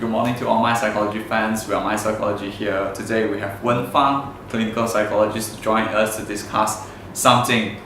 Good morning to all my psychology fans. We are My Psychology here. Today we have Wen Fang, clinical psychologist, join us to discuss something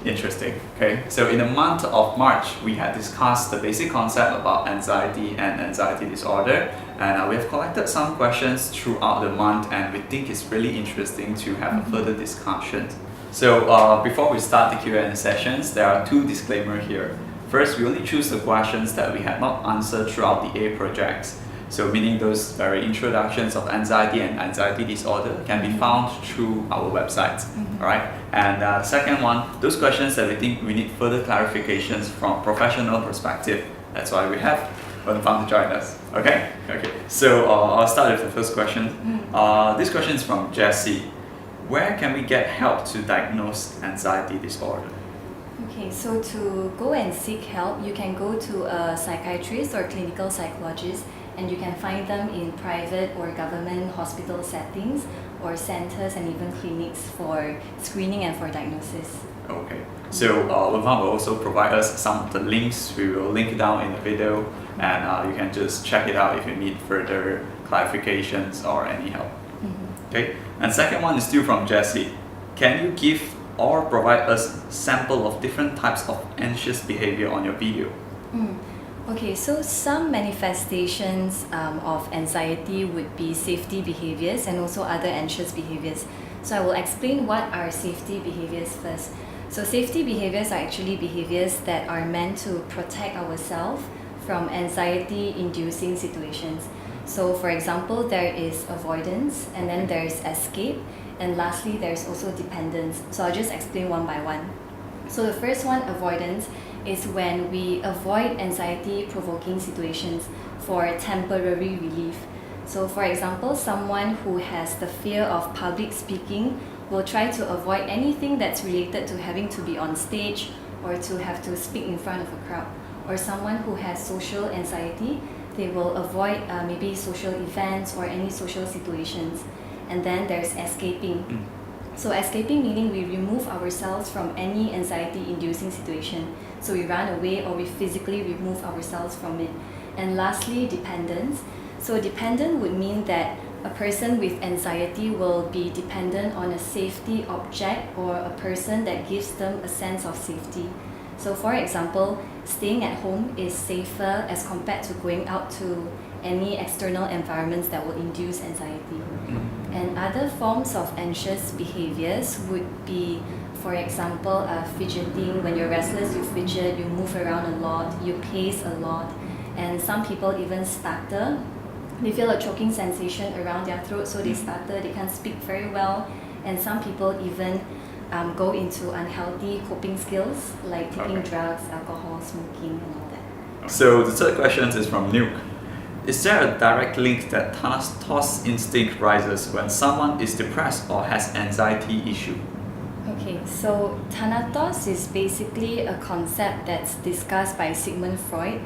interesting. Okay, so in the month of March, we had discussed the basic concept about anxiety and anxiety disorder, and we have collected some questions throughout the month, and we think it's really interesting to have a further discussion. So before we start the Q&A sessions, there are two disclaimers here. First, we only choose the questions that we had not answered throughout the APROJECts. So meaning those very introductions of anxiety and anxiety disorder can be found through our website. Alright? And the second one, those questions that we think we need further clarifications from professional perspective. That's why we have Wen Fang to join us. Okay? So I'll start with the first question. This question is from Jessie. Where can we get help to diagnose anxiety disorder? Okay, so to go and seek help, you can go to a psychiatrist or clinical psychologist, and you can find them in private or government hospital settings or centers and even clinics for screening and for diagnosis. Okay, so Wen Fang will also provide us some of the links. We will link down in the video, and you can just check it out if you need further clarifications or any help. Okay, and second one is still from Jessie. Can you give or provide us sample of different types of anxious behavior on your video? Okay, so some manifestations of anxiety would be safety behaviors and also other anxious behaviors. So I will explain what are safety behaviors first. So safety behaviors are actually behaviors that are meant to protect ourselves from anxiety-inducing situations. So for example, there is avoidance, and then there's escape, and lastly, there's also dependence. So I'll just explain one by one. So the first one, avoidance, is when we avoid anxiety-provoking situations for temporary relief. So for example, someone who has the fear of public speaking will try to avoid anything that's related to having to be on stage or to have to speak in front of a crowd. Or someone who has social anxiety, they will avoid maybe social events or any social situations. And then there's escaping. So escaping meaning we remove ourselves from any anxiety-inducing situation. So we run away or we physically remove ourselves from it. And lastly, dependence. So dependent would mean that a person with anxiety will be dependent on a safety object or a person that gives them a sense of safety. So for example, staying at home is safer as compared to going out to any external environments that will induce anxiety. And other forms of anxious behaviors would be, for example, fidgeting. When you're restless, you fidget, you move around a lot, you pace a lot, and some people even stutter. They feel a choking sensation around their throat, so they stutter, they can't speak very well, and some people even go into unhealthy coping skills like taking drugs, alcohol, smoking, and all that. So the third question is from Nuke. Is there a direct link that thanatos instinct rises when someone is depressed or has anxiety issue? Okay, so thanatos is basically a concept that's discussed by Sigmund Freud,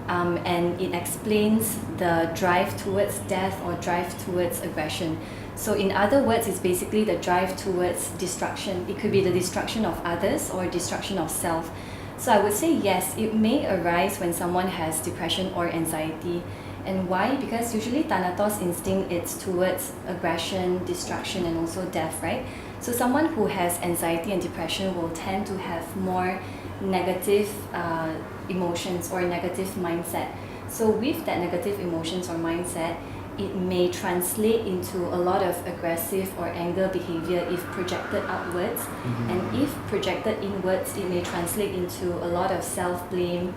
and it explains the drive towards death or drive towards aggression. So in other words, it's basically the drive towards destruction. It could be the destruction of others or destruction of self. So I would say yes, it may arise when someone has depression or anxiety. And why? Because usually thanatos instinct, it's towards aggression, destruction, and also death, right? So someone who has anxiety and depression will tend to have more negative emotions or negative mindset. So with that negative emotions or mindset, it may translate into a lot of aggressive or anger behavior if projected outwards. And if projected inwards, it may translate into a lot of self-blame,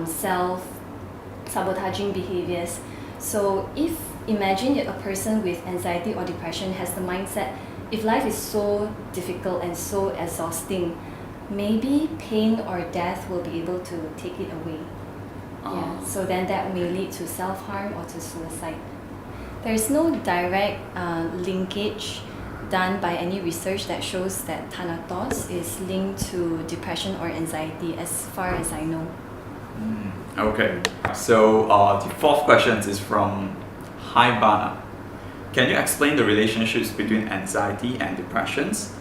self-sabotaging behaviors. So if imagine a person with anxiety or depression has the mindset, if life is so difficult and so exhausting, maybe pain or death will be able to take it away. Yeah, so then that may lead to self-harm or to suicide. There's no direct linkage done by any research that shows that thanatos is linked to depression or anxiety as far as I know. Okay, so the fourth question is from Haibana. Can you explain the relationships between anxiety and depressions?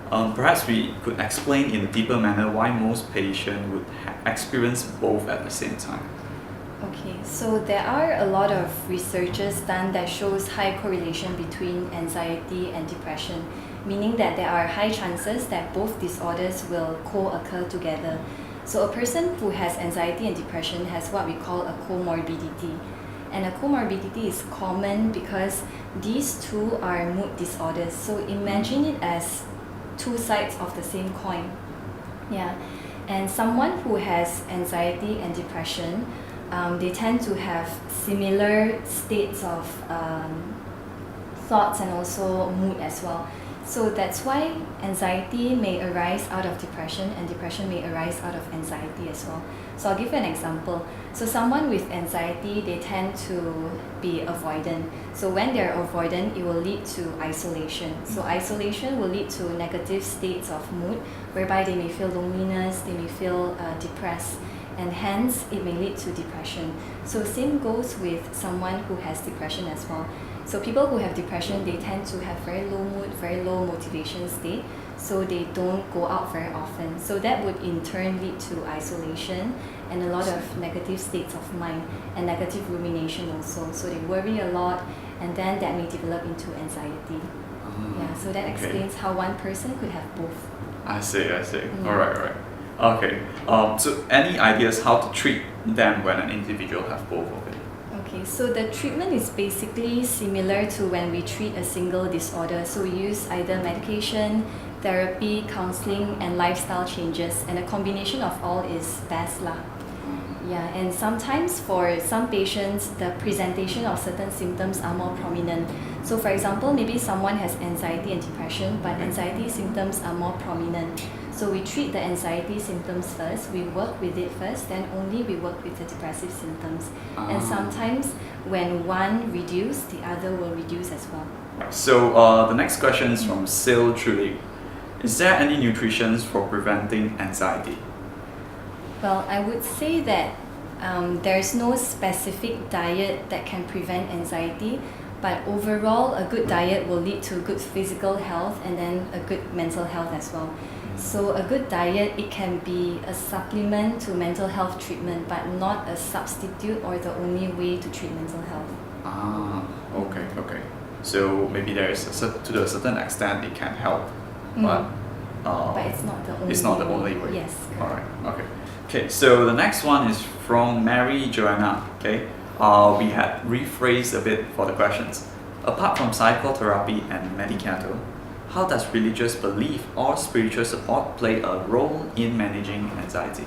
Perhaps we could explain in a deeper manner why most patients would experience both at the same time. Okay, so there are a lot of researches done that shows high correlation between anxiety and depression, meaning that there are high chances that both disorders will co-occur together. So a person who has anxiety and depression has what we call a comorbidity. And a comorbidity is common because these two are mood disorders. So imagine it as two sides of the same coin. Yeah. And someone who has anxiety and depression, they tend to have similar states of thoughts and also mood as well. So that's why anxiety may arise out of depression and depression may arise out of anxiety as well. So I'll give you an example. So someone with anxiety, they tend to be avoidant. So when they're avoidant, it will lead to isolation. So isolation will lead to negative states of mood, whereby they may feel loneliness, they may feel depressed, and hence it may lead to depression. So same goes with someone who has depression as well. So people who have depression, they tend to have very low mood, very low motivation state, so they don't go out very often. So that would in turn lead to isolation and a lot of negative states of mind and negative rumination also. So they worry a lot, and then that may develop into anxiety. Yeah, so that explains how one person could have both. I see. Alright. Okay. So any ideas how to treat them when an individual have both of it? Okay, so the treatment is basically similar to when we treat a single disorder. So we use either medication, therapy, counseling, and lifestyle changes, and a combination of all is best lah. Yeah, and sometimes for some patients, the presentation of certain symptoms are more prominent. So for example, maybe someone has anxiety and depression, but anxiety symptoms are more prominent. So we treat the anxiety symptoms first, we work with it first, then only we work with the depressive symptoms. And sometimes when one reduces, the other will reduce as well. So the next question is from Sil Truly. Is there any nutrition for preventing anxiety? Well, I would say that there's no specific diet that can prevent anxiety, but overall a good diet will lead to good physical health and then a good mental health as well. So a good diet, it can be a supplement to mental health treatment, but not a substitute or the only way to treat mental health. Okay. So maybe to a certain extent it can help, but it's not the only it's not the only way. Yes. Alright. Okay, so the next one is from Mary Joanna. Okay, we had rephrased a bit for the questions. Apart from psychotherapy and medicato, how does religious belief or spiritual support play a role in managing anxiety?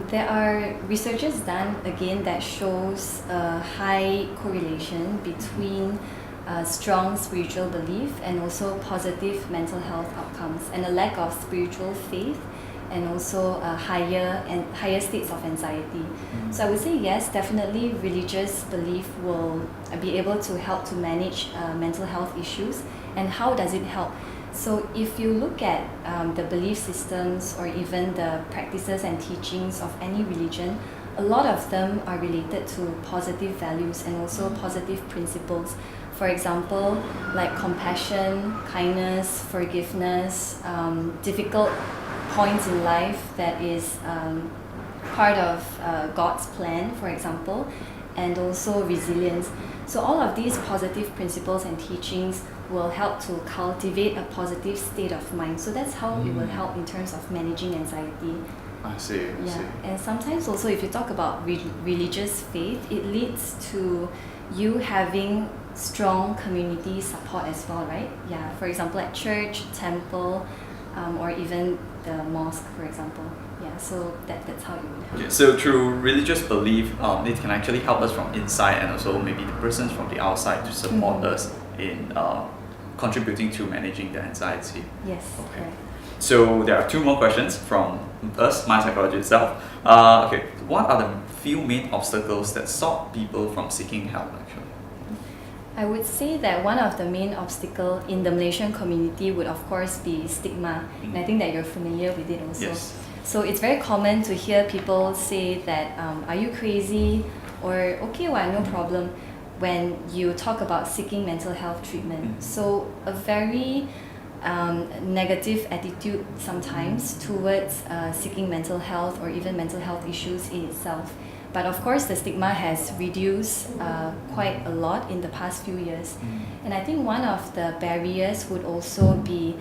There are researches done again that shows a high correlation between strong spiritual belief and also positive mental health outcomes, and a lack of spiritual faith and also higher states of anxiety. So I would say yes, definitely religious belief will be able to help to manage mental health issues. And how does it help? So if you look at the belief systems or even the practices and teachings of any religion, a lot of them are related to positive values and also positive principles. For example, like compassion, kindness, forgiveness, difficult points in life that is part of God's plan, for example, and also resilience. So all of these positive principles and teachings will help to cultivate a positive state of mind. So that's how it will help in terms of managing anxiety. I see. And sometimes also if you talk about religious faith, it leads to you having strong community support as well, right? Yeah, for example at church, temple, or even the mosque, for example. Yeah, so that's how it would help. Okay, so through religious belief, it can actually help us from inside and also maybe the persons from the outside to support us in contributing to managing the anxiety. Yes. Okay. Correct. So there are two more questions from us, my psychology itself. What are the few main obstacles that stop people from seeking help actually? I would say that one of the main obstacles in the Malaysian community would of course be stigma, and I think that you're familiar with it also. Yes. So it's very common to hear people say that, are you crazy? Or, okay, well, no problem, when you talk about seeking mental health treatment. So a very negative attitude sometimes towards seeking mental health or even mental health issues in itself. But of course, the stigma has reduced quite a lot in the past few years. And I think one of the barriers would also be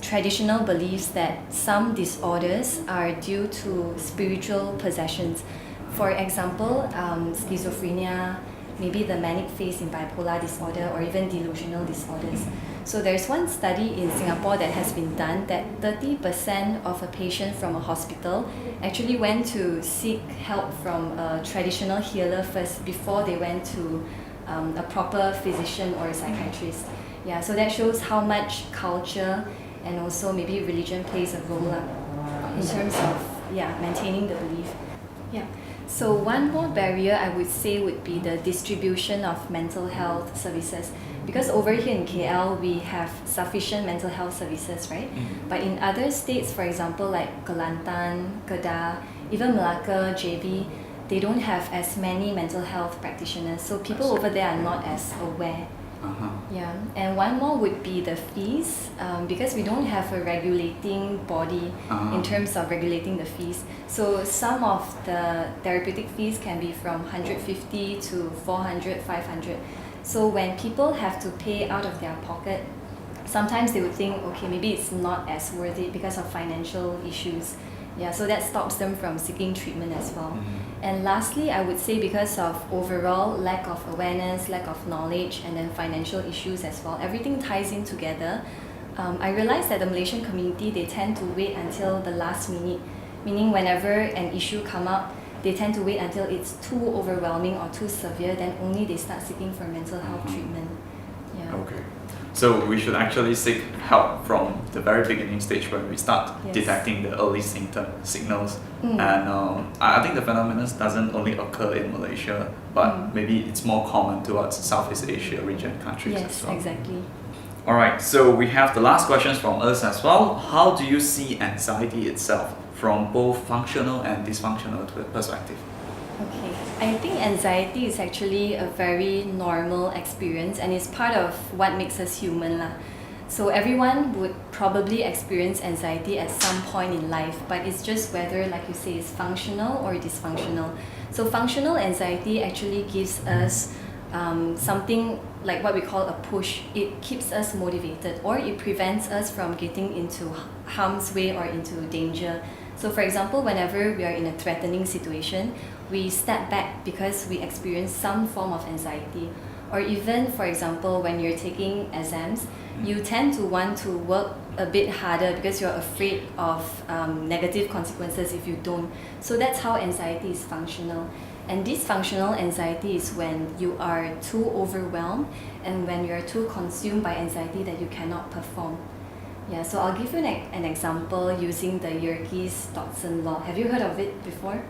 traditional beliefs that some disorders are due to spiritual possessions. For example, schizophrenia, maybe the manic phase in bipolar disorder, or even delusional disorders. So there's one study in Singapore that has been done that 30% of a patient from a hospital actually went to seek help from a traditional healer first before they went to a proper physician or a psychiatrist. Yeah, so that shows how much culture and also maybe religion plays a role in terms of maintaining the belief. Yeah. So one more barrier I would say would be the distribution of mental health services. Because over here in KL, we have sufficient mental health services, right? But in other states, for example, like Kelantan, Kedah, even Malacca, JB, they don't have as many mental health practitioners. So people over there are not as aware. Yeah, and one more would be the fees, because we don't have a regulating body in terms of regulating the fees. So some of the therapeutic fees can be from 150 to 400, 500. So when people have to pay out of their pocket, sometimes they would think, okay, maybe it's not as worth it because of financial issues. Yeah, so that stops them from seeking treatment as well. And lastly, I would say because of overall lack of awareness, lack of knowledge, and then financial issues as well, everything ties in together. I realized that the Malaysian community, they tend to wait until the last minute, meaning whenever an issue come up, they tend to wait until it's too overwhelming or too severe, then only they start seeking for mental health treatment. Yeah. Okay. So we should actually seek help from the very beginning stage when we start detecting the early signals. And I think the phenomenon doesn't only occur in Malaysia, but maybe it's more common towards Southeast Asia region countries as well. Yes, exactly. Alright, so we have the last questions from us as well. How do you see anxiety itself from both functional and dysfunctional perspective? Okay, I think anxiety is actually a very normal experience and it's part of what makes us human lah. So everyone would probably experience anxiety at some point in life, but it's just whether, like you say, it's functional or dysfunctional. So functional anxiety actually gives us something like what we call a push. It keeps us motivated, or it prevents us from getting into harm's way or into danger. So for example, whenever we are in a threatening situation, we step back because we experience some form of anxiety. Or even, for example, when you're taking exams, you tend to want to work a bit harder because you're afraid of negative consequences if you don't. So that's how anxiety is functional. And dysfunctional anxiety is when you are too overwhelmed and when you're too consumed by anxiety that you cannot perform. Yeah, so I'll give you an example using the Yerkes-Dodson law. Have you heard of it before?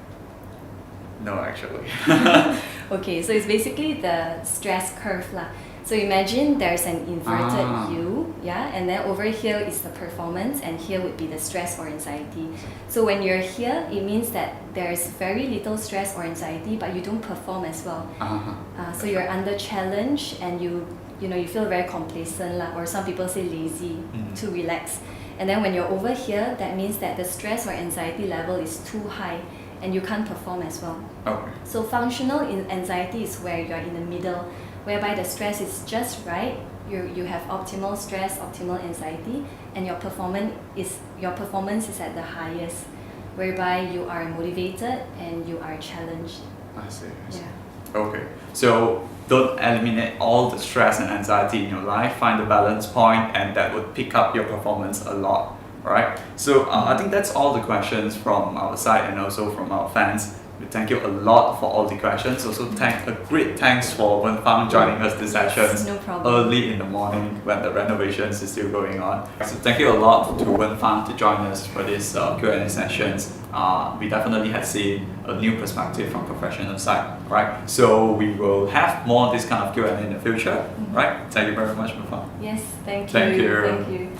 No, actually. Okay, so it's basically the stress curve lah. So imagine there's an inverted U, yeah, and then over here is the performance, and here would be the stress or anxiety. So when you're here, it means that there's very little stress or anxiety, but you don't perform as well. So you're under challenge, and you feel very complacent lah, or some people say lazy, too relaxed. And then when you're over here, that means that the stress or anxiety level is too high, and you can't perform as well. Okay. So functional anxiety is where you're in the middle, whereby the stress is just right. You have optimal stress, optimal anxiety, and your performance is at the highest, whereby you are motivated and you are challenged. I see. Yeah. Okay. So don't eliminate all the stress and anxiety in your life. Find the balance point, and that would pick up your performance a lot. Right? So I think that's all the questions from our side and also from our fans. We thank you a lot for all the questions. Also a great thanks for Wen Fang joining us this session no problem. early in the morning when the renovations is still going on. So thank you a lot to Wen Fang to join us for this Q&A sessions. We definitely have seen a new perspective from professional side, right? So we will have more this kind of Q&A in the future, right? Thank you very much, Wen Fang. Yes, thank you. Thank you. Thank you.